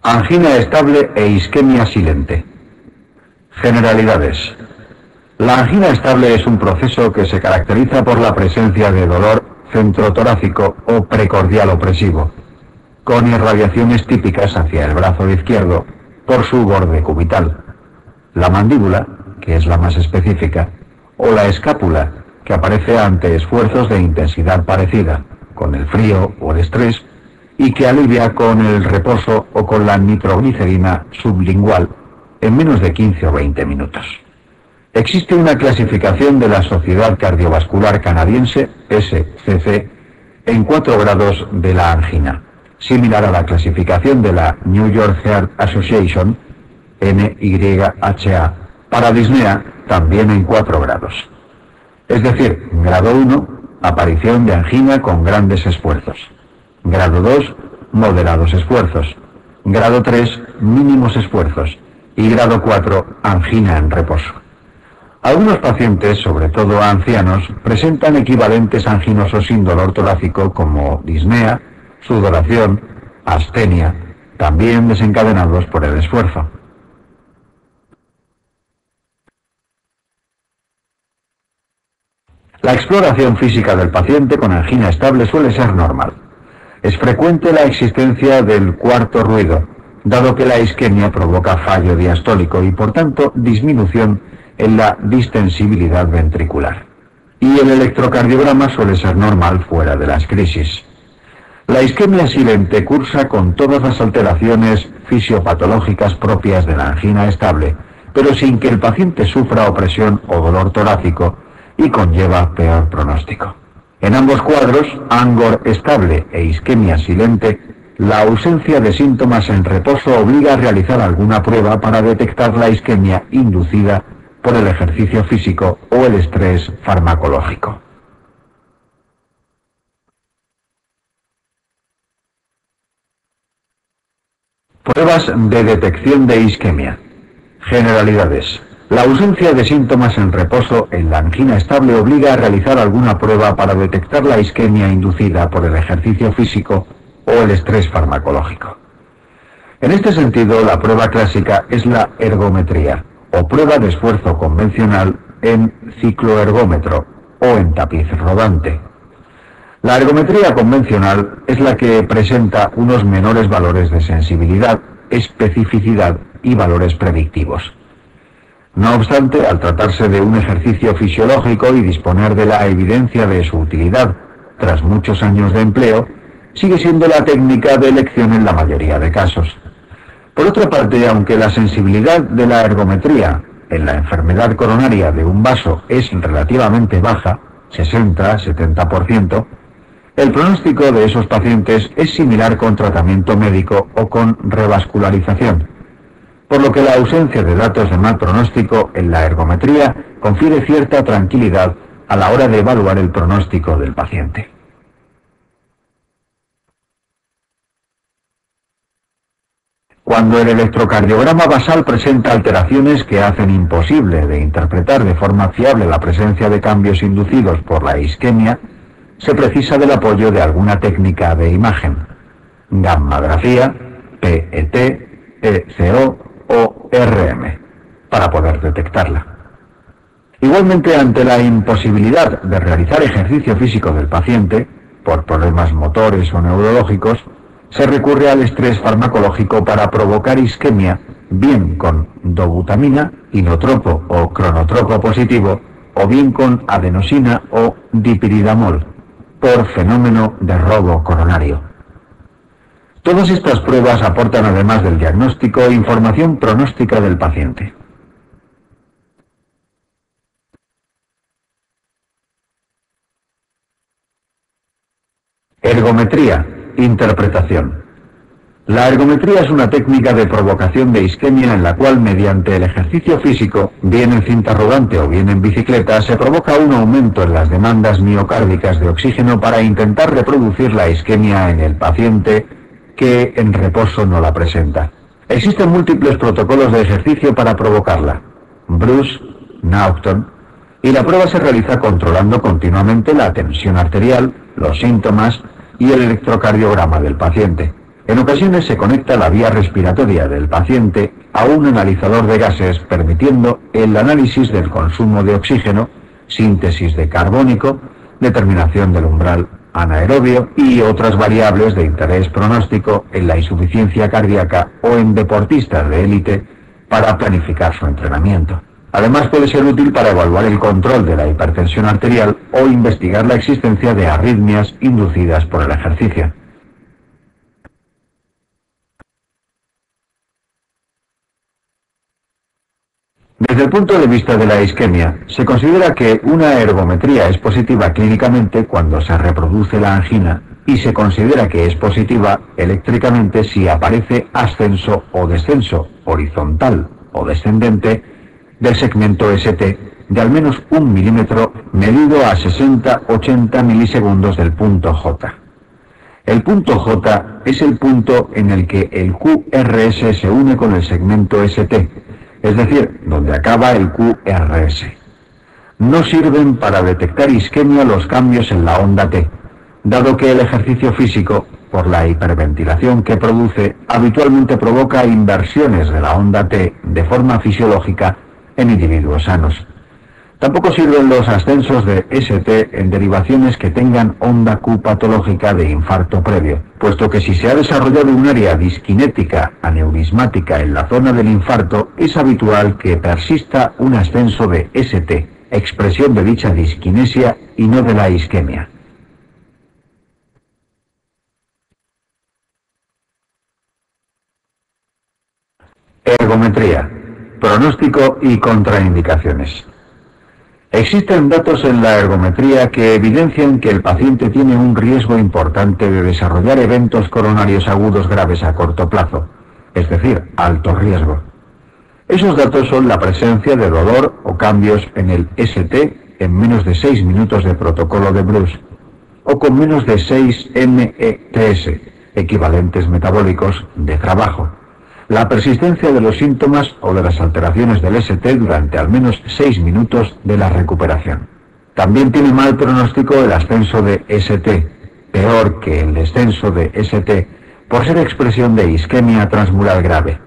Angina estable e isquemia silente. Generalidades. La angina estable es un proceso que se caracteriza por la presencia de dolor centrotorácico o precordial opresivo, con irradiaciones típicas hacia el brazo izquierdo por su borde cubital, la mandíbula, que es la más específica, o la escápula, que aparece ante esfuerzos de intensidad parecida, con el frío o el estrés, y que alivia con el reposo o con la nitroglicerina sublingual en menos de 15 o 20 minutos. Existe una clasificación de la Sociedad Cardiovascular Canadiense, SCC, en 4 grados de la angina, similar a la clasificación de la New York Heart Association, NYHA, para disnea también en 4 grados. Es decir, grado 1, aparición de angina con grandes esfuerzos. Grado 2, moderados esfuerzos. Grado 3, mínimos esfuerzos. Y grado 4, angina en reposo. Algunos pacientes, sobre todo ancianos, presentan equivalentes anginosos sin dolor torácico como disnea, sudoración, astenia, también desencadenados por el esfuerzo. La exploración física del paciente con angina estable suele ser normal. Es frecuente la existencia del cuarto ruido, dado que la isquemia provoca fallo diastólico y por tanto disminución en la distensibilidad ventricular. Y el electrocardiograma suele ser normal fuera de las crisis. La isquemia silente cursa con todas las alteraciones fisiopatológicas propias de la angina estable, pero sin que el paciente sufra opresión o dolor torácico y conlleva peor pronóstico. En ambos cuadros, angor estable e isquemia silente, la ausencia de síntomas en reposo obliga a realizar alguna prueba para detectar la isquemia inducida por el ejercicio físico o el estrés farmacológico. Pruebas de detección de isquemia. Generalidades. La ausencia de síntomas en reposo en la angina estable obliga a realizar alguna prueba para detectar la isquemia inducida por el ejercicio físico o el estrés farmacológico. En este sentido, la prueba clásica es la ergometría, o prueba de esfuerzo convencional en cicloergómetro o en tapiz rodante. La ergometría convencional es la que presenta unos menores valores de sensibilidad, especificidad y valores predictivos. No obstante, al tratarse de un ejercicio fisiológico y disponer de la evidencia de su utilidad tras muchos años de empleo, sigue siendo la técnica de elección en la mayoría de casos. Por otra parte, aunque la sensibilidad de la ergometría en la enfermedad coronaria de un vaso es relativamente baja, 60-70%, el pronóstico de esos pacientes es similar con tratamiento médico o con revascularización, por lo que la ausencia de datos de mal pronóstico en la ergometría confiere cierta tranquilidad a la hora de evaluar el pronóstico del paciente. Cuando el electrocardiograma basal presenta alteraciones que hacen imposible de interpretar de forma fiable la presencia de cambios inducidos por la isquemia, se precisa del apoyo de alguna técnica de imagen, gammagrafía, PET, ECO o RM, para poder detectarla. Igualmente, ante la imposibilidad de realizar ejercicio físico del paciente, por problemas motores o neurológicos, se recurre al estrés farmacológico para provocar isquemia, bien con dobutamina, inotropo o cronotropo positivo, o bien con adenosina o dipiridamol, por fenómeno de robo coronario. Todas estas pruebas aportan, además del diagnóstico, información pronóstica del paciente. Ergometría. Interpretación. La ergometría es una técnica de provocación de isquemia en la cual, mediante el ejercicio físico, bien en cinta rodante o bien en bicicleta, se provoca un aumento en las demandas miocárdicas de oxígeno para intentar reproducir la isquemia en el paciente que en reposo no la presenta. Existen múltiples protocolos de ejercicio para provocarla, Bruce, Naughton, y la prueba se realiza controlando continuamente la tensión arterial, los síntomas y el electrocardiograma del paciente, En ocasiones se conecta la vía respiratoria del paciente a un analizador de gases, permitiendo el análisis del consumo de oxígeno, síntesis de carbónico, determinación del umbral anaerobio y otras variables de interés pronóstico en la insuficiencia cardíaca o en deportistas de élite para planificar su entrenamiento. Además puede ser útil para evaluar el control de la hipertensión arterial o investigar la existencia de arritmias inducidas por el ejercicio. Desde el punto de vista de la isquemia, se considera que una ergometría es positiva clínicamente cuando se reproduce la angina y se considera que es positiva eléctricamente si aparece ascenso o descenso horizontal o descendente del segmento ST de al menos 1 milímetro medido a 60-80 milisegundos del punto J. El punto J es el punto en el que el QRS se une con el segmento ST, es decir, donde acaba el QRS. No sirven para detectar isquemia los cambios en la onda T, dado que el ejercicio físico, por la hiperventilación que produce, habitualmente provoca inversiones de la onda T de forma fisiológica en individuos sanos. Tampoco sirven los ascensos de ST en derivaciones que tengan onda Q patológica de infarto previo, puesto que si se ha desarrollado un área disquinética aneurismática en la zona del infarto, es habitual que persista un ascenso de ST, expresión de dicha disquinesia y no de la isquemia. Ergometría, pronóstico y contraindicaciones. Existen datos en la ergometría que evidencian que el paciente tiene un riesgo importante de desarrollar eventos coronarios agudos graves a corto plazo, es decir, alto riesgo. Esos datos son la presencia de dolor o cambios en el ST en menos de 6 minutos de protocolo de Bruce, o con menos de 6 METS, equivalentes metabólicos, de trabajo. La persistencia de los síntomas o de las alteraciones del ST durante al menos 6 minutos de la recuperación. También tiene mal pronóstico el ascenso de ST, peor que el descenso de ST, por ser expresión de isquemia transmural grave.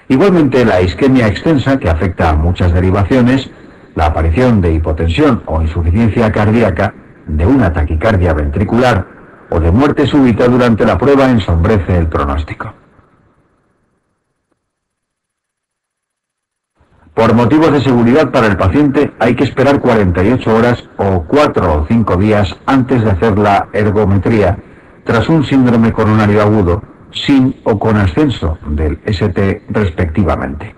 Igualmente, la isquemia extensa, que afecta a muchas derivaciones, la aparición de hipotensión o insuficiencia cardíaca, de una taquicardia ventricular o de muerte súbita durante la prueba ensombrece el pronóstico. Por motivos de seguridad para el paciente hay que esperar 48 horas o 4 o 5 días antes de hacer la ergometría tras un síndrome coronario agudo, sin o con ascenso del ST respectivamente.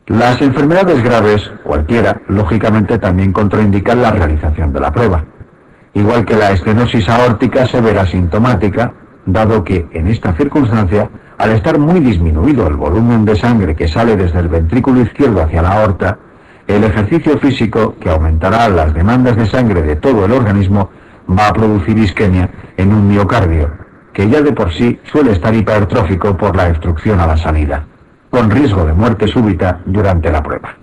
Las enfermedades graves, cualquiera, lógicamente también contraindican la realización de la prueba, igual que la estenosis aórtica severa sintomática, dado que en esta circunstancia, al estar muy disminuido el volumen de sangre que sale desde el ventrículo izquierdo hacia la aorta, el ejercicio físico, que aumentará las demandas de sangre de todo el organismo, va a producir isquemia en un miocardio, que ya de por sí suele estar hipertrófico por la obstrucción a la salida, con riesgo de muerte súbita durante la prueba.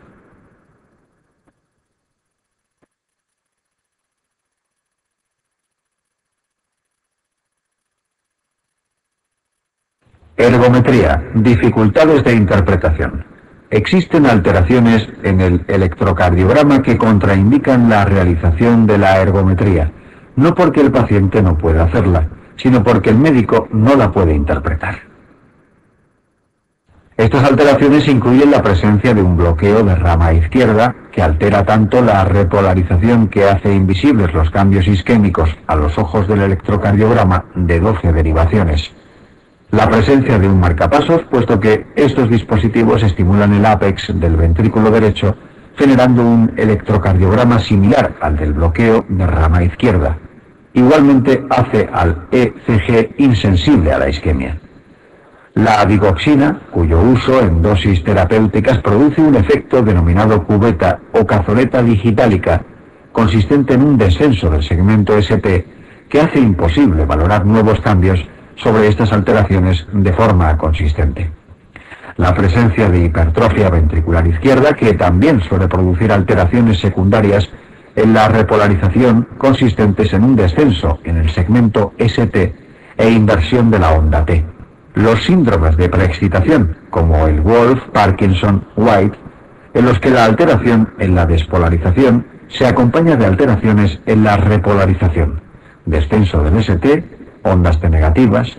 Ergometría, dificultades de interpretación. Existen alteraciones en el electrocardiograma que contraindican la realización de la ergometría, no porque el paciente no pueda hacerla, sino porque el médico no la puede interpretar. Estas alteraciones incluyen la presencia de un bloqueo de rama izquierda que altera tanto la repolarización que hace invisibles los cambios isquémicos a los ojos del electrocardiograma de 12 derivaciones. La presencia de un marcapasos, puesto que estos dispositivos estimulan el ápex del ventrículo derecho, generando un electrocardiograma similar al del bloqueo de rama izquierda. Igualmente hace al ECG insensible a la isquemia. La digoxina, cuyo uso en dosis terapéuticas produce un efecto denominado cubeta o cazoleta digitálica, consistente en un descenso del segmento ST, que hace imposible valorar nuevos cambios sobre estas alteraciones de forma consistente. La presencia de hipertrofia ventricular izquierda, que también suele producir alteraciones secundarias en la repolarización consistentes en un descenso en el segmento ST e inversión de la onda T. los síndromes de preexcitación, como el Wolff, Parkinson, White, en los que la alteración en la despolarización se acompaña de alteraciones en la repolarización, descenso del ST, ondas T negativas.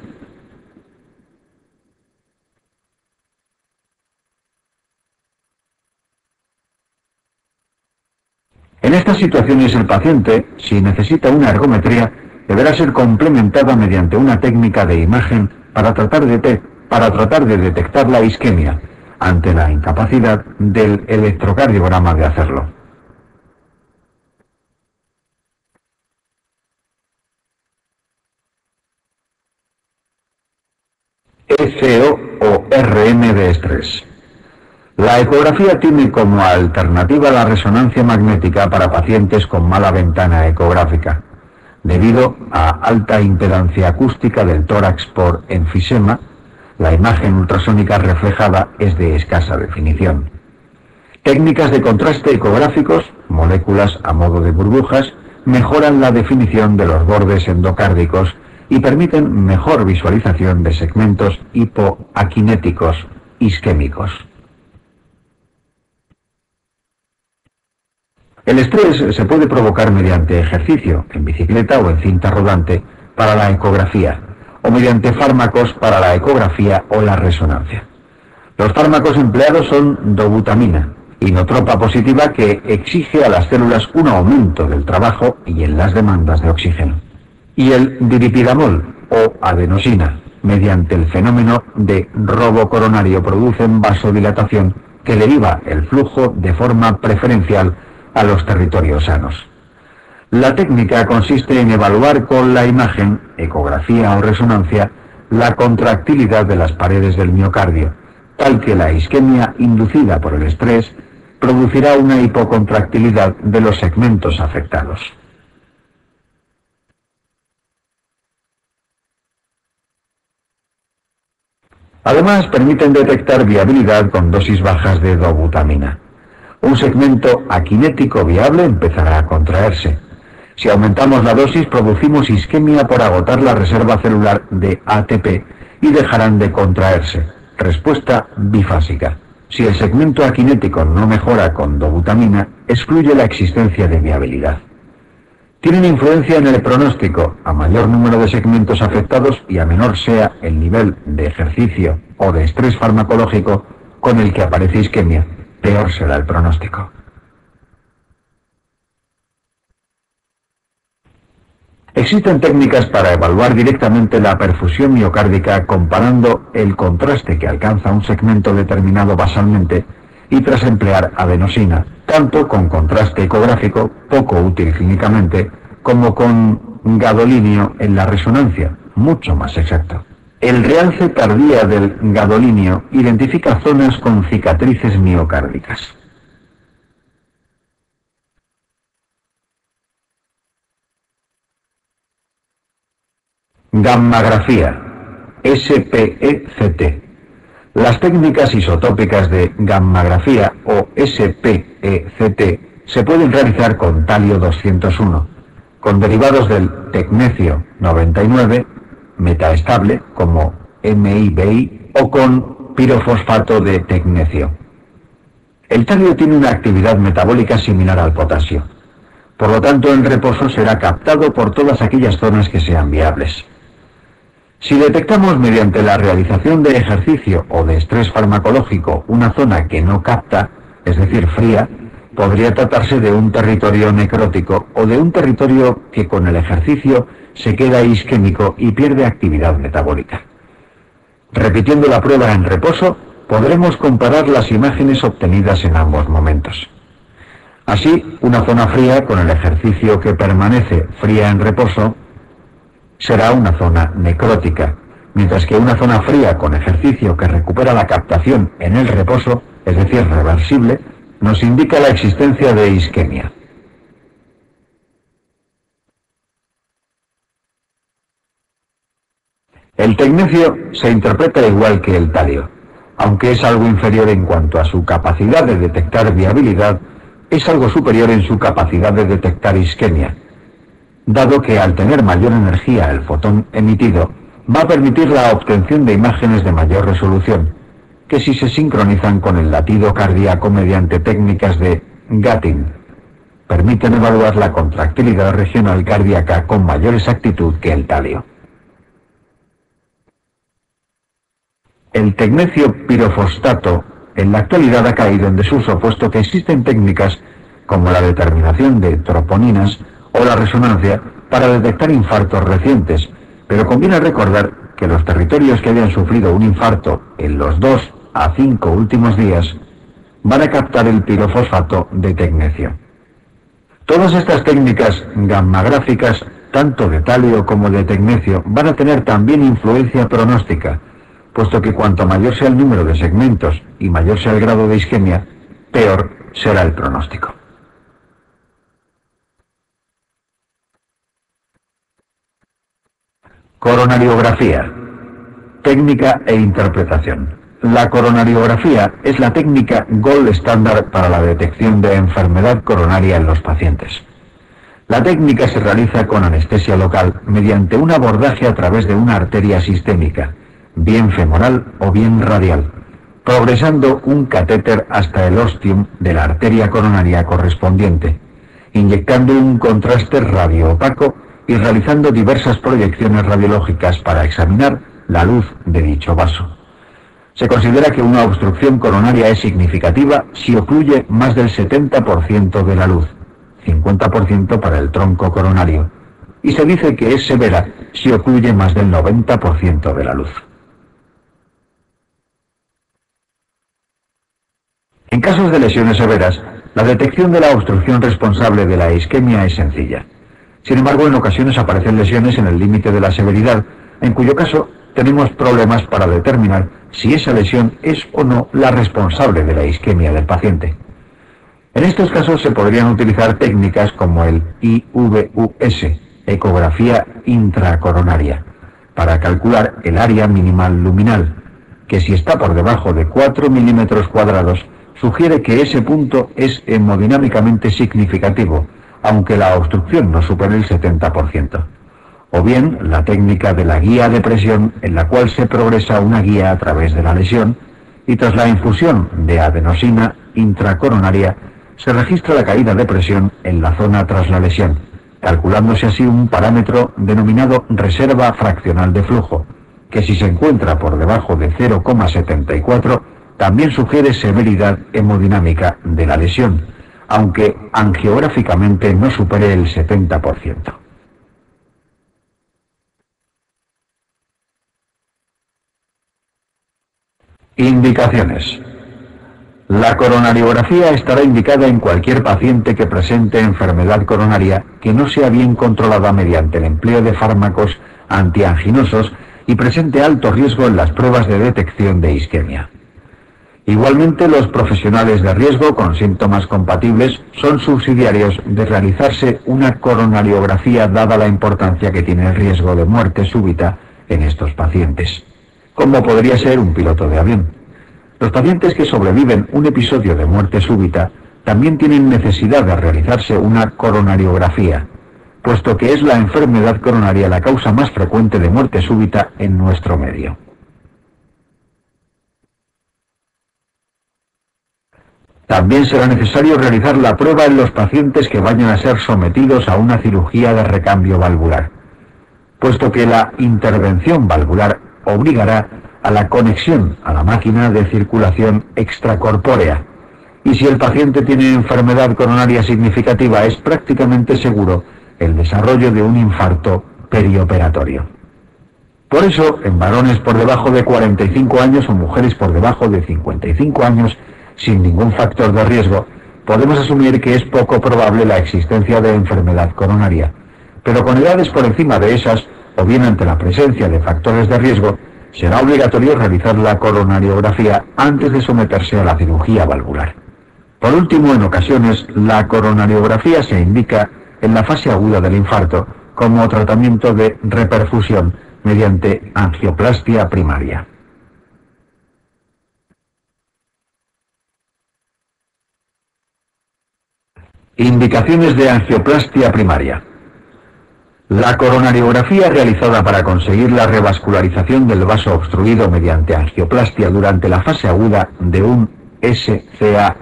En estas situaciones el paciente, si necesita una ergometría, deberá ser complementada mediante una técnica de imagen para tratar de detectar la isquemia, ante la incapacidad del electrocardiograma de hacerlo. ECO o RM de estrés. La ecografía tiene como alternativa la resonancia magnética para pacientes con mala ventana ecográfica, debido a alta impedancia acústica del tórax por enfisema. La imagen ultrasónica reflejada es de escasa definición. Técnicas de contraste ecográficos, moléculas a modo de burbujas, mejoran la definición de los bordes endocárdicos y permiten mejor visualización de segmentos hipoaquinéticos isquémicos. El estrés se puede provocar mediante ejercicio, en bicicleta o en cinta rodante, para la ecografía, o mediante fármacos para la ecografía o la resonancia. Los fármacos empleados son dobutamina, inotropa positiva que exige a las células un aumento del trabajo y en las demandas de oxígeno, y el diripidamol o adenosina, mediante el fenómeno de robo coronario producen vasodilatación que deriva el flujo de forma preferencial a los territorios sanos. La técnica consiste en evaluar con la imagen, ecografía o resonancia, la contractilidad de las paredes del miocardio, tal que la isquemia inducida por el estrés producirá una hipocontractilidad de los segmentos afectados. Además, permiten detectar viabilidad con dosis bajas de dobutamina. Un segmento aquinético viable empezará a contraerse. Si aumentamos la dosis, producimos isquemia por agotar la reserva celular de ATP y dejarán de contraerse. Respuesta bifásica. Si el segmento aquinético no mejora con dobutamina, excluye la existencia de viabilidad. Tienen influencia en el pronóstico. A mayor número de segmentos afectados y a menor sea el nivel de ejercicio o de estrés farmacológico con el que aparece isquemia, peor será el pronóstico. Existen técnicas para evaluar directamente la perfusión miocárdica comparando el contraste que alcanza un segmento determinado basalmente y tras emplear adenosina, tanto con contraste ecográfico, poco útil clínicamente, como con gadolinio en la resonancia, mucho más exacto. El realce tardía del gadolinio identifica zonas con cicatrices miocárdicas. Gammagrafía, SPECT. Las técnicas isotópicas de gammagrafía o SPECT se pueden realizar con talio 201, con derivados del tecnecio 99, metaestable como MIBI, o con pirofosfato de tecnecio. El talio tiene una actividad metabólica similar al potasio. Por lo tanto, en reposo será captado por todas aquellas zonas que sean viables. Si detectamos mediante la realización de ejercicio o de estrés farmacológico una zona que no capta, es decir, fría, podría tratarse de un territorio necrótico o de un territorio que con el ejercicio se queda isquémico y pierde actividad metabólica. Repitiendo la prueba en reposo, podremos comparar las imágenes obtenidas en ambos momentos. Así, una zona fría con el ejercicio que permanece fría en reposo será una zona necrótica, mientras que una zona fría con ejercicio que recupera la captación en el reposo, es decir, reversible, nos indica la existencia de isquemia. El tecnecio se interpreta igual que el talio, aunque es algo inferior en cuanto a su capacidad de detectar viabilidad, es algo superior en su capacidad de detectar isquemia, dado que al tener mayor energía el fotón emitido, va a permitir la obtención de imágenes de mayor resolución, que si se sincronizan con el latido cardíaco mediante técnicas de gating, permiten evaluar la contractilidad regional cardíaca con mayor exactitud que el talio. El tecnecio pirofosfato en la actualidad ha caído en desuso, puesto que existen técnicas como la determinación de troponinas o la resonancia para detectar infartos recientes, pero conviene recordar que los territorios que hayan sufrido un infarto en los 2 a 5 últimos días van a captar el pirofosfato de tecnecio. Todas estas técnicas gammagráficas, tanto de talio como de tecnecio, van a tener también influencia pronóstica, puesto que cuanto mayor sea el número de segmentos y mayor sea el grado de isquemia, peor será el pronóstico. Coronariografía. Técnica e interpretación. La coronariografía es la técnica gold estándar para la detección de enfermedad coronaria en los pacientes. La técnica se realiza con anestesia local mediante un abordaje a través de una arteria sistémica, bien femoral o bien radial, progresando un catéter hasta el ostium de la arteria coronaria correspondiente, inyectando un contraste radioopaco y realizando diversas proyecciones radiológicas para examinar la luz de dicho vaso. Se considera que una obstrucción coronaria es significativa si ocluye más del 70% de la luz, 50% para el tronco coronario, y se dice que es severa si ocluye más del 90% de la luz. En casos de lesiones severas, la detección de la obstrucción responsable de la isquemia es sencilla. Sin embargo, en ocasiones aparecen lesiones en el límite de la severidad, en cuyo caso tenemos problemas para determinar si esa lesión es o no la responsable de la isquemia del paciente. En estos casos se podrían utilizar técnicas como el IVUS, ecografía intracoronaria, para calcular el área minimal luminal, que si está por debajo de 4 milímetros cuadrados, sugiere que ese punto es hemodinámicamente significativo, aunque la obstrucción no supere el 70%. O bien la técnica de la guía de presión, en la cual se progresa una guía a través de la lesión, y tras la infusión de adenosina intracoronaria se registra la caída de presión en la zona tras la lesión, calculándose así un parámetro denominado reserva fraccional de flujo, que si se encuentra por debajo de 0,74 también sugiere severidad hemodinámica de la lesión, aunque angiográficamente no supere el 70%. Indicaciones. La coronariografía estará indicada en cualquier paciente que presente enfermedad coronaria que no sea bien controlada mediante el empleo de fármacos antianginosos y presente alto riesgo en las pruebas de detección de isquemia. Igualmente, los profesionales de riesgo con síntomas compatibles son subsidiarios de realizarse una coronariografía dada la importancia que tiene el riesgo de muerte súbita en estos pacientes, como podría ser un piloto de avión. Los pacientes que sobreviven un episodio de muerte súbita también tienen necesidad de realizarse una coronariografía, puesto que es la enfermedad coronaria la causa más frecuente de muerte súbita en nuestro medio. También será necesario realizar la prueba en los pacientes que vayan a ser sometidos a una cirugía de recambio valvular, puesto que la intervención valvular obligará a la conexión a la máquina de circulación extracorpórea, y si el paciente tiene enfermedad coronaria significativa es prácticamente seguro el desarrollo de un infarto perioperatorio. Por eso, en varones por debajo de 45 años o mujeres por debajo de 55 años, sin ningún factor de riesgo, podemos asumir que es poco probable la existencia de enfermedad coronaria, pero con edades por encima de esas, o bien ante la presencia de factores de riesgo, será obligatorio realizar la coronariografía antes de someterse a la cirugía valvular. Por último, en ocasiones, la coronariografía se indica en la fase aguda del infarto como tratamiento de reperfusión mediante angioplastia primaria. Indicaciones de angioplastia primaria. La coronariografía realizada para conseguir la revascularización del vaso obstruido mediante angioplastia durante la fase aguda de un SCA-CAST,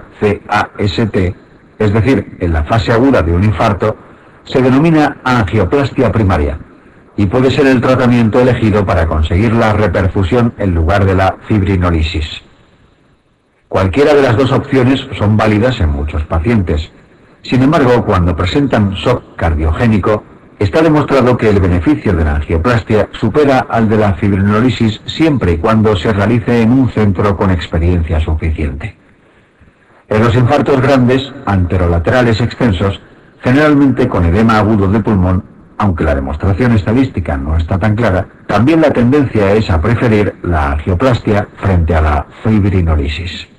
es decir, en la fase aguda de un infarto, se denomina angioplastia primaria y puede ser el tratamiento elegido para conseguir la reperfusión en lugar de la fibrinólisis. Cualquiera de las dos opciones son válidas en muchos pacientes. Sin embargo, cuando presentan shock cardiogénico, está demostrado que el beneficio de la angioplastia supera al de la fibrinólisis siempre y cuando se realice en un centro con experiencia suficiente. En los infartos grandes, anterolaterales extensos, generalmente con edema agudo de pulmón, aunque la demostración estadística no está tan clara, también la tendencia es a preferir la angioplastia frente a la fibrinólisis.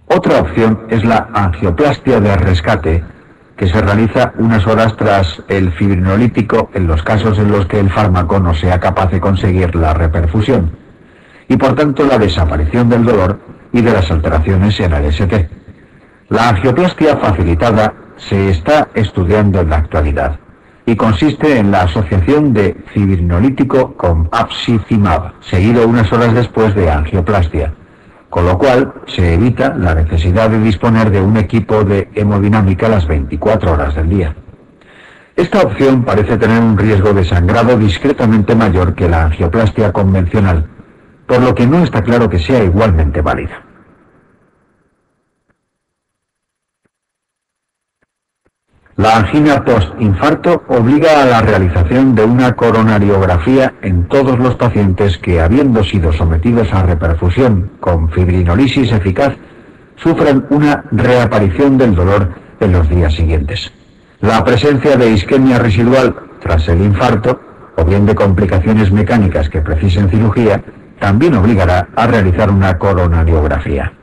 Otra opción es la angioplastia de rescate, que se realiza unas horas tras el fibrinolítico en los casos en los que el fármaco no sea capaz de conseguir la reperfusión, y por tanto la desaparición del dolor y de las alteraciones en el ST. La angioplastia facilitada se está estudiando en la actualidad y consiste en la asociación de fibrinolítico con apsizimab, seguido unas horas después de angioplastia, con lo cual se evita la necesidad de disponer de un equipo de hemodinámica las 24 horas del día. Esta opción parece tener un riesgo de sangrado discretamente mayor que la angioplastia convencional, por lo que no está claro que sea igualmente válida. La angina post-infarto obliga a la realización de una coronariografía en todos los pacientes que, habiendo sido sometidos a reperfusión con fibrinólisis eficaz, sufren una reaparición del dolor en los días siguientes. La presencia de isquemia residual tras el infarto, o bien de complicaciones mecánicas que precisen cirugía, también obligará a realizar una coronariografía.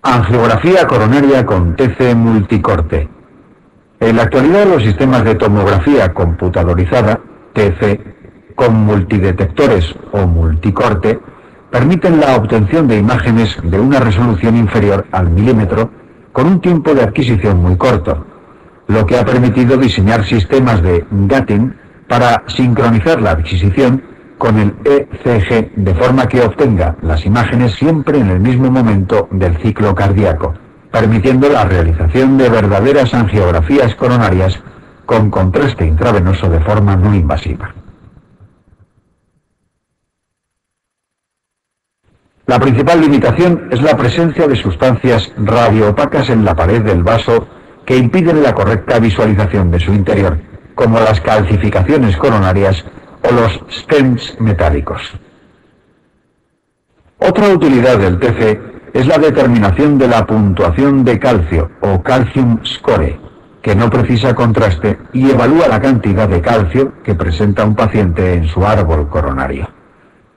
Angiografía coronaria con TC multicorte. En la actualidad los sistemas de tomografía computadorizada, TC, con multidetectores o multicorte, permiten la obtención de imágenes de una resolución inferior al milímetro con un tiempo de adquisición muy corto, lo que ha permitido diseñar sistemas de gating para sincronizar la adquisición con el ECG, de forma que obtenga las imágenes siempre en el mismo momento del ciclo cardíaco, permitiendo la realización de verdaderas angiografías coronarias con contraste intravenoso de forma no invasiva. La principal limitación es la presencia de sustancias radioopacas en la pared del vaso que impiden la correcta visualización de su interior, como las calcificaciones coronarias o los stents metálicos. Otra utilidad del TC es la determinación de la puntuación de calcio o calcium score, que no precisa contraste y evalúa la cantidad de calcio que presenta un paciente en su árbol coronario.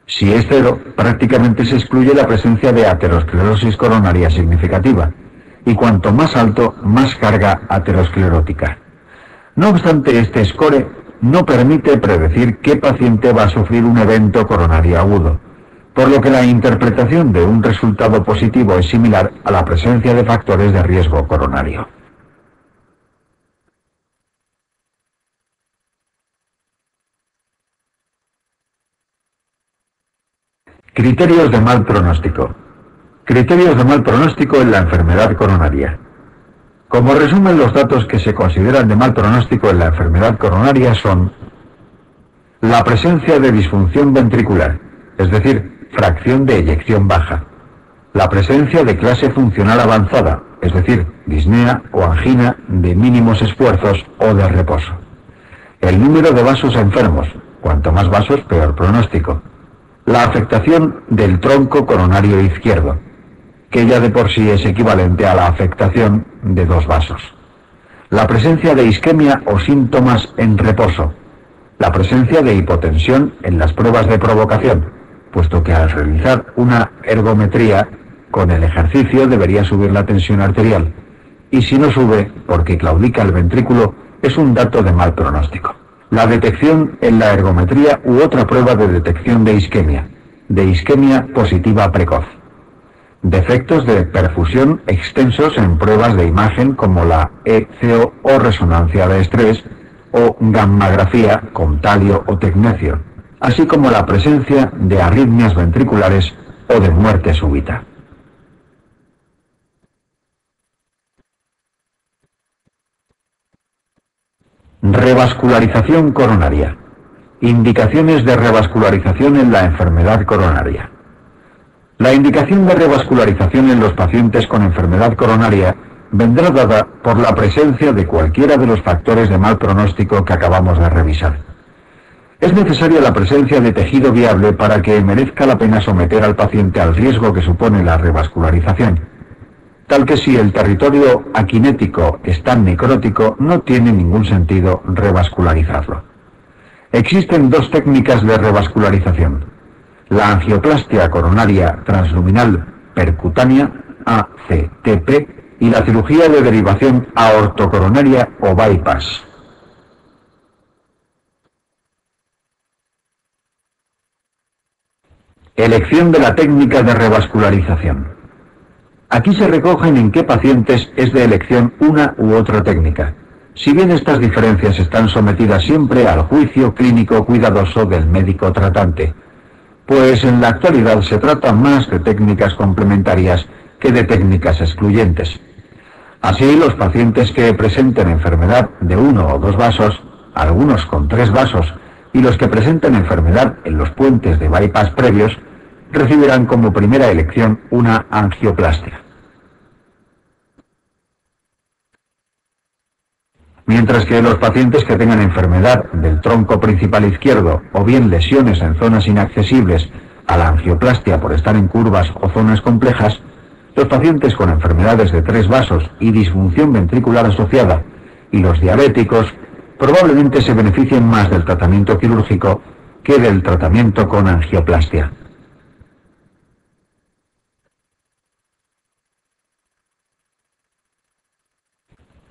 Si es cero, prácticamente se excluye la presencia de aterosclerosis coronaria significativa, y cuanto más alto, más carga aterosclerótica. No obstante, este score no permite predecir qué paciente va a sufrir un evento coronario agudo, por lo que la interpretación de un resultado positivo es similar a la presencia de factores de riesgo coronario. Criterios de mal pronóstico. Criterios de mal pronóstico en la enfermedad coronaria. Como resumen, los datos que se consideran de mal pronóstico en la enfermedad coronaria son la presencia de disfunción ventricular, es decir, fracción de eyección baja, la presencia de clase funcional avanzada, es decir, disnea o angina de mínimos esfuerzos o de reposo, el número de vasos enfermos, cuanto más vasos peor pronóstico, la afectación del tronco coronario izquierdo, que ya de por sí es equivalente a la afectación de dos vasos, la presencia de isquemia o síntomas en reposo, la presencia de hipotensión en las pruebas de provocación, puesto que al realizar una ergometría con el ejercicio debería subir la tensión arterial, y si no sube, porque claudica el ventrículo, es un dato de mal pronóstico. La detección en la ergometría u otra prueba de detección de isquemia positiva precoz. Defectos de perfusión extensos en pruebas de imagen como la ECO o resonancia de estrés o gammagrafía con talio o tecnecio, así como la presencia de arritmias ventriculares o de muerte súbita. Revascularización coronaria. Indicaciones de revascularización en la enfermedad coronaria. La indicación de revascularización en los pacientes con enfermedad coronaria vendrá dada por la presencia de cualquiera de los factores de mal pronóstico que acabamos de revisar. Es necesaria la presencia de tejido viable para que merezca la pena someter al paciente al riesgo que supone la revascularización, tal que si el territorio aquinético está necrótico no tiene ningún sentido revascularizarlo. Existen dos técnicas de revascularización: la angioplastia coronaria transluminal percutánea, ACTP, y la cirugía de derivación aortocoronaria o bypass. Elección de la técnica de revascularización. Aquí se recogen en qué pacientes es de elección una u otra técnica, si bien estas diferencias están sometidas siempre al juicio clínico cuidadoso del médico tratante, pues en la actualidad se trata más de técnicas complementarias que de técnicas excluyentes. Así, los pacientes que presenten enfermedad de 1 o 2 vasos, algunos con 3 vasos, y los que presenten enfermedad en los puentes de bypass previos, recibirán como primera elección una angioplastia. Mientras que los pacientes que tengan enfermedad del tronco principal izquierdo o bien lesiones en zonas inaccesibles a la angioplastia por estar en curvas o zonas complejas, los pacientes con enfermedades de 3 vasos y disfunción ventricular asociada y los diabéticos probablemente se beneficien más del tratamiento quirúrgico que del tratamiento con angioplastia.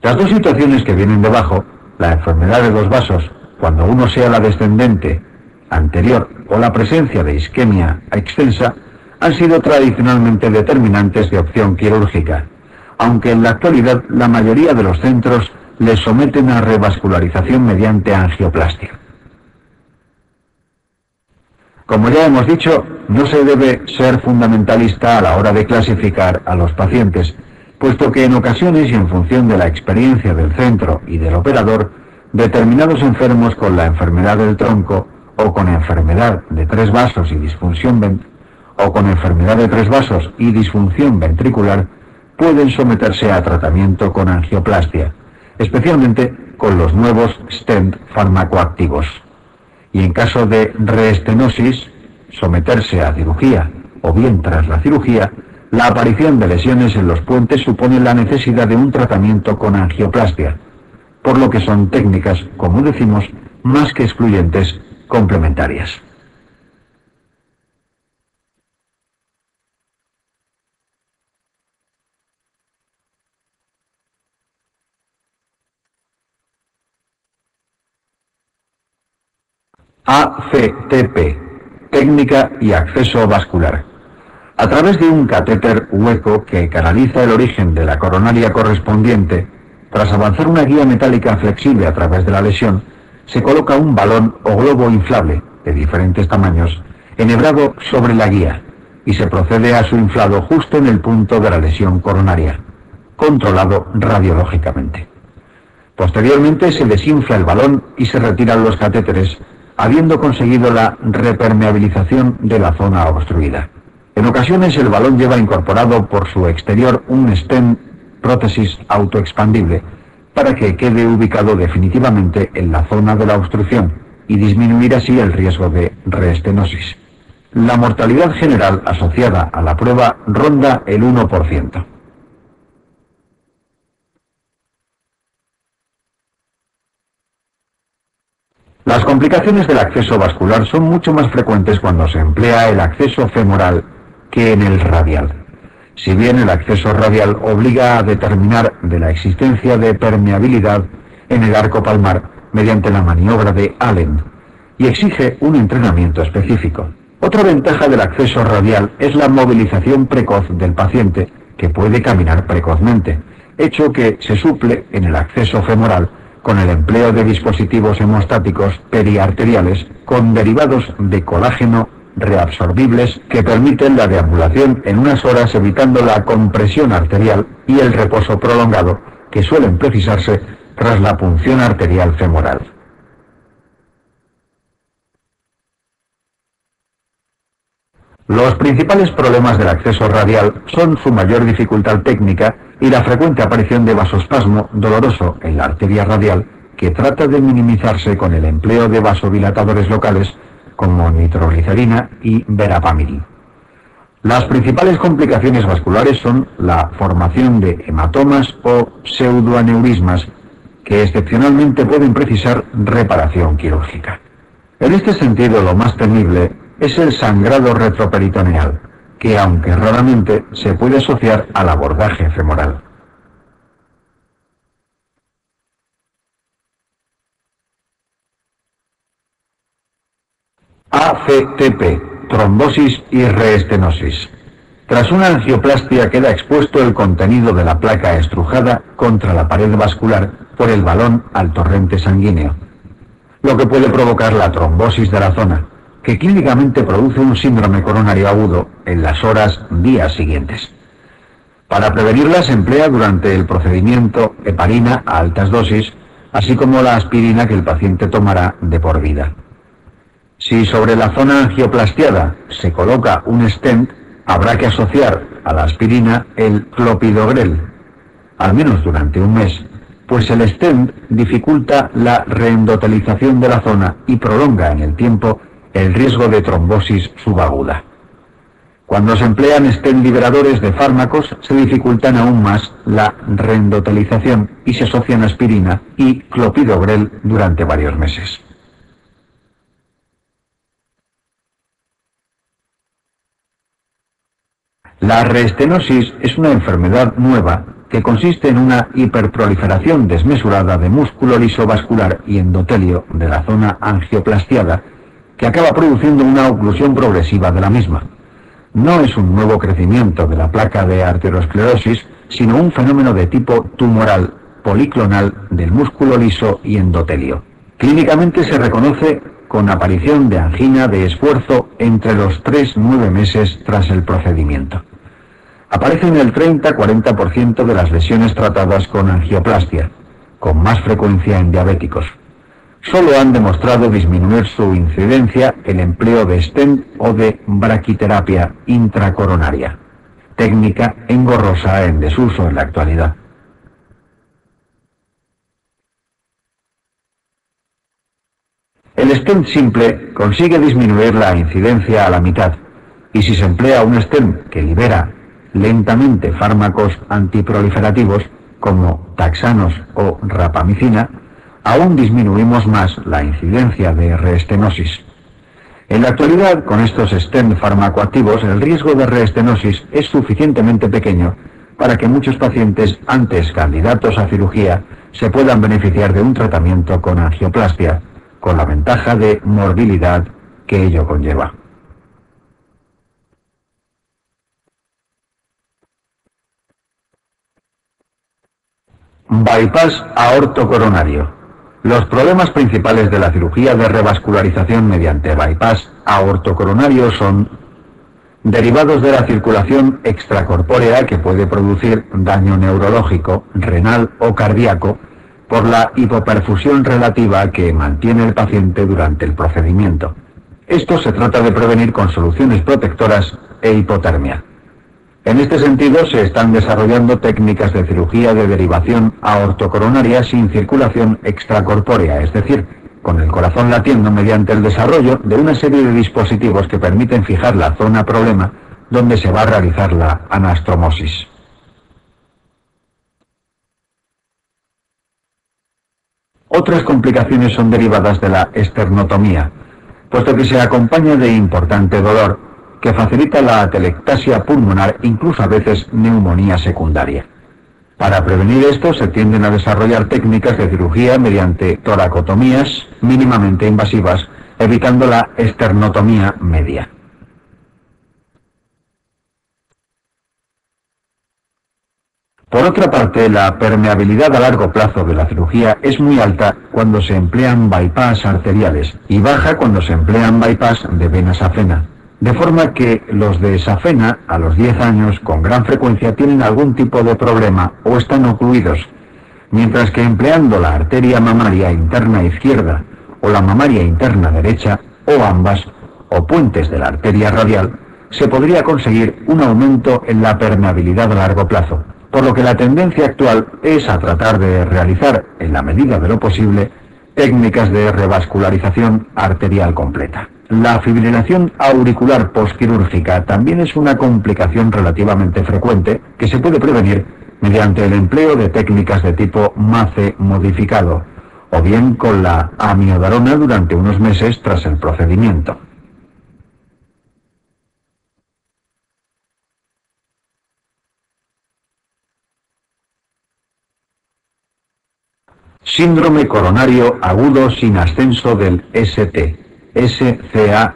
Las dos situaciones que vienen debajo, la enfermedad de 2 vasos, cuando uno sea la descendente, anterior, o la presencia de isquemia extensa, han sido tradicionalmente determinantes de opción quirúrgica, aunque en la actualidad la mayoría de los centros les someten a revascularización mediante angioplastia. Como ya hemos dicho, no se debe ser fundamentalista a la hora de clasificar a los pacientes, puesto que en ocasiones y en función de la experiencia del centro y del operador, determinados enfermos con la enfermedad del tronco o con enfermedad de 3 vasos y disfunción ventricular pueden someterse a tratamiento con angioplastia, especialmente con los nuevos stent farmacoactivos. Y en caso de reestenosis, someterse a cirugía, o bien tras la cirugía, la aparición de lesiones en los puentes supone la necesidad de un tratamiento con angioplastia, por lo que son técnicas, como decimos, más que excluyentes, complementarias. ACTP, técnica y acceso vascular. A través de un catéter hueco que canaliza el origen de la coronaria correspondiente, tras avanzar una guía metálica flexible a través de la lesión, se coloca un balón o globo inflable, de diferentes tamaños, enhebrado sobre la guía, y se procede a su inflado justo en el punto de la lesión coronaria, controlado radiológicamente. Posteriormente se desinfla el balón y se retiran los catéteres, habiendo conseguido la repermeabilización de la zona obstruida. En ocasiones el balón lleva incorporado por su exterior un stent prótesis autoexpandible para que quede ubicado definitivamente en la zona de la obstrucción y disminuir así el riesgo de reestenosis. La mortalidad general asociada a la prueba ronda el 1%. Las complicaciones del acceso vascular son mucho más frecuentes cuando se emplea el acceso femoral que en el radial. Si bien el acceso radial obliga a determinar de la existencia de permeabilidad en el arco palmar mediante la maniobra de Allen y exige un entrenamiento específico. Otra ventaja del acceso radial es la movilización precoz del paciente, que puede caminar precozmente, hecho que se suple en el acceso femoral con el empleo de dispositivos hemostáticos periarteriales con derivados de colágeno reabsorbibles que permiten la deambulación en unas horas, evitando la compresión arterial y el reposo prolongado que suelen precisarse tras la punción arterial femoral. Los principales problemas del acceso radial son su mayor dificultad técnica y la frecuente aparición de vasospasmo doloroso en la arteria radial, que trata de minimizarse con el empleo de vasodilatadores locales como nitroglicerina y verapamil. Las principales complicaciones vasculares son la formación de hematomas o pseudoaneurismas, que excepcionalmente pueden precisar reparación quirúrgica. En este sentido, lo más temible es el sangrado retroperitoneal, que aunque raramente se puede asociar al abordaje femoral. ACTP, trombosis y reestenosis. Tras una angioplastia queda expuesto el contenido de la placa estrujada contra la pared vascular por el balón al torrente sanguíneo, lo que puede provocar la trombosis de la zona, que clínicamente produce un síndrome coronario agudo en las días siguientes. Para prevenirla se emplea durante el procedimiento heparina a altas dosis, así como la aspirina que el paciente tomará de por vida. Si sobre la zona angioplastiada se coloca un stent, habrá que asociar a la aspirina el clopidogrel, al menos durante un mes, pues el stent dificulta la reendotelización de la zona y prolonga en el tiempo el riesgo de trombosis subaguda. Cuando se emplean stent liberadores de fármacos, se dificultan aún más la reendotelización y se asocian aspirina y clopidogrel durante varios meses. La reestenosis es una enfermedad nueva que consiste en una hiperproliferación desmesurada de músculo liso vascular y endotelio de la zona angioplastiada, que acaba produciendo una oclusión progresiva de la misma. No es un nuevo crecimiento de la placa de arteriosclerosis, sino un fenómeno de tipo tumoral policlonal del músculo liso y endotelio. Clínicamente se reconoce con aparición de angina de esfuerzo entre los 3-9 meses tras el procedimiento. Aparece en el 30-40% de las lesiones tratadas con angioplastia, con más frecuencia en diabéticos. Solo han demostrado disminuir su incidencia el empleo de stent o de braquiterapia intracoronaria, técnica engorrosa en desuso en la actualidad. El stent simple consigue disminuir la incidencia a la mitad, y si se emplea un stent que libera lentamente fármacos antiproliferativos como taxanos o rapamicina, aún disminuimos más la incidencia de reestenosis. En la actualidad, con estos stent farmacoactivos, el riesgo de reestenosis es suficientemente pequeño para que muchos pacientes, antes candidatos a cirugía, se puedan beneficiar de un tratamiento con angioplastia, con la ventaja de morbilidad que ello conlleva. Bypass aortocoronario. Los problemas principales de la cirugía de revascularización mediante bypass aortocoronario son derivados de la circulación extracorpórea, que puede producir daño neurológico, renal o cardíaco por la hipoperfusión relativa que mantiene el paciente durante el procedimiento. Esto se trata de prevenir con soluciones protectoras e hipotermia. En este sentido, se están desarrollando técnicas de cirugía de derivación aortocoronaria sin circulación extracorpórea, es decir, con el corazón latiendo, mediante el desarrollo de una serie de dispositivos que permiten fijar la zona problema donde se va a realizar la anastromosis. Otras complicaciones son derivadas de la esternotomía, puesto que se acompaña de importante dolor, que facilita la atelectasia pulmonar, incluso a veces neumonía secundaria. Para prevenir esto se tienden a desarrollar técnicas de cirugía mediante toracotomías mínimamente invasivas, evitando la esternotomía media. Por otra parte, la permeabilidad a largo plazo de la cirugía es muy alta cuando se emplean bypass arteriales y baja cuando se emplean bypass de vena safena. De forma que los de safena a los 10 años con gran frecuencia tienen algún tipo de problema o están ocluidos, mientras que empleando la arteria mamaria interna izquierda o la mamaria interna derecha o ambas o puentes de la arteria radial, se podría conseguir un aumento en la permeabilidad a largo plazo, por lo que la tendencia actual es a tratar de realizar, en la medida de lo posible, técnicas de revascularización arterial completa. La fibrilación auricular posquirúrgica también es una complicación relativamente frecuente que se puede prevenir mediante el empleo de técnicas de tipo MACE modificado, o bien con la amiodarona durante unos meses tras el procedimiento. Síndrome coronario agudo sin ascenso del ST, SCA-SAST.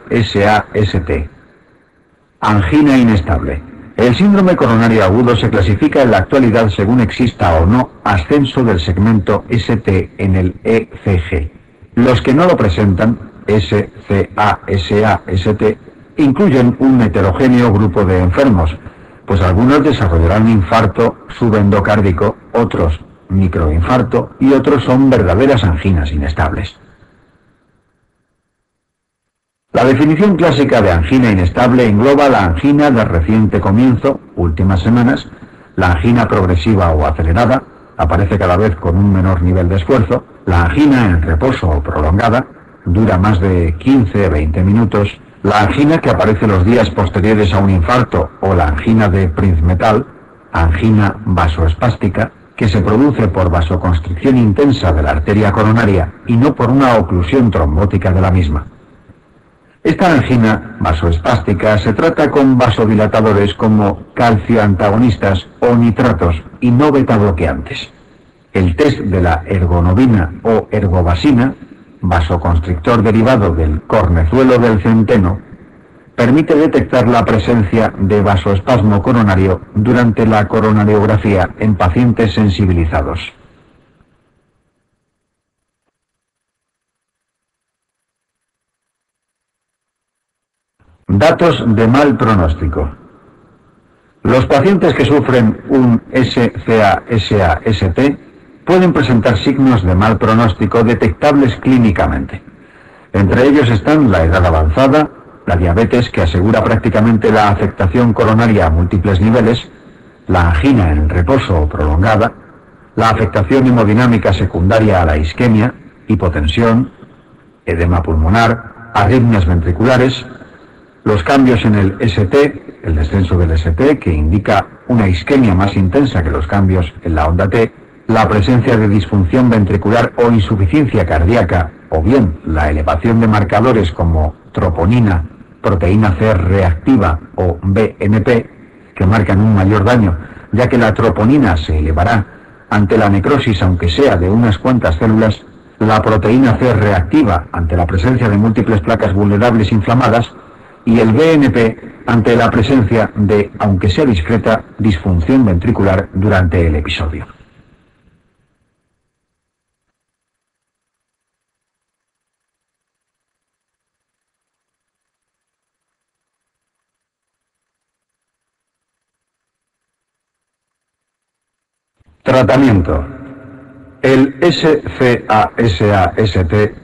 Angina inestable. El síndrome coronario agudo se clasifica en la actualidad según exista o no ascenso del segmento ST en el ECG. Los que no lo presentan, SCA-SAST, incluyen un heterogéneo grupo de enfermos, pues algunos desarrollarán infarto subendocárdico, otros microinfarto y otros son verdaderas anginas inestables. La definición clásica de angina inestable engloba la angina de reciente comienzo, últimas semanas, la angina progresiva o acelerada, aparece cada vez con un menor nivel de esfuerzo, la angina en reposo o prolongada, dura más de 15-20 minutos, la angina que aparece los días posteriores a un infarto o la angina de Prinzmetal, angina vasoespástica, que se produce por vasoconstricción intensa de la arteria coronaria y no por una oclusión trombótica de la misma. Esta angina vasoespástica se trata con vasodilatadores como calcioantagonistas o nitratos y no betabloqueantes. El test de la ergonovina o ergobasina, vasoconstrictor derivado del cornezuelo del centeno, permite detectar la presencia de vasoespasmo coronario durante la coronariografía en pacientes sensibilizados. Datos de mal pronóstico. Los pacientes que sufren un SCA-SAST pueden presentar signos de mal pronóstico detectables clínicamente. Entre ellos están la edad avanzada, la diabetes que asegura prácticamente la afectación coronaria a múltiples niveles, la angina en reposo prolongada, la afectación hemodinámica secundaria a la isquemia, hipotensión, edema pulmonar, arritmias ventriculares, los cambios en el ST, el descenso del ST, que indica una isquemia más intensa que los cambios en la onda T, la presencia de disfunción ventricular o insuficiencia cardíaca, o bien la elevación de marcadores como troponina, proteína C reactiva o BNP, que marcan un mayor daño, ya que la troponina se elevará ante la necrosis, aunque sea de unas cuantas células, la proteína C reactiva ante la presencia de múltiples placas vulnerables inflamadas, y el BNP ante la presencia de, aunque sea discreta, disfunción ventricular durante el episodio. Tratamiento. El SCA-SAST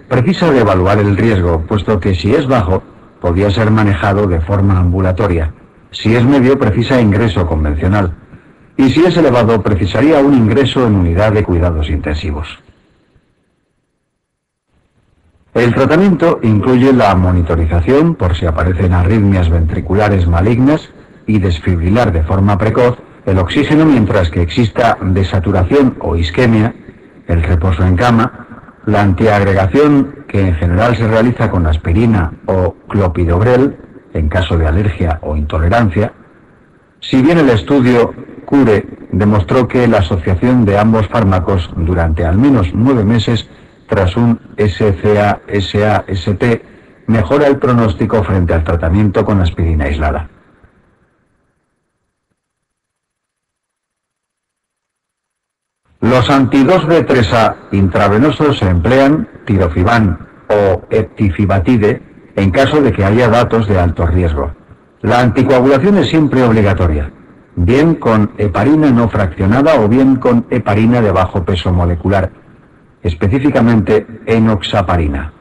precisa de evaluar el riesgo, puesto que si es bajo, podría ser manejado de forma ambulatoria. Si es medio, precisa ingreso convencional. Y si es elevado, precisaría un ingreso en unidad de cuidados intensivos. El tratamiento incluye la monitorización por si aparecen arritmias ventriculares malignas y desfibrilar de forma precoz el oxígeno mientras que exista desaturación o isquemia, el reposo en cama, la antiagregación, que en general se realiza con aspirina o clopidogrel, en caso de alergia o intolerancia. Si bien el estudio CURE demostró que la asociación de ambos fármacos durante al menos 9 meses tras un SCA-SAST mejora el pronóstico frente al tratamiento con aspirina aislada. Los anti-2B3A intravenosos se emplean tirofiban o eptifibatide en caso de que haya datos de alto riesgo. La anticoagulación es siempre obligatoria, bien con heparina no fraccionada o bien con heparina de bajo peso molecular, específicamente enoxaparina.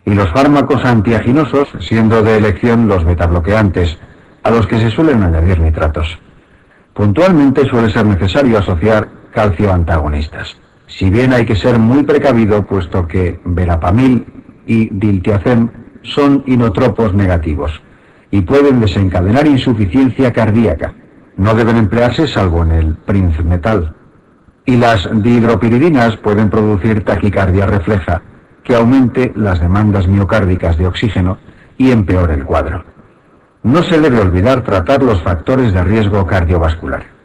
Y los fármacos antiaginosos, siendo de elección los betabloqueantes, a los que se suelen añadir nitratos. Puntualmente suele ser necesario asociar calcio antagonistas. Si bien hay que ser muy precavido, puesto que verapamil y diltiazem son inotropos negativos y pueden desencadenar insuficiencia cardíaca. No deben emplearse salvo en el princemetal. Y las dihidropiridinas pueden producir taquicardia refleja, que aumente las demandas miocárdicas de oxígeno y empeore el cuadro. No se debe olvidar tratar los factores de riesgo cardiovascular.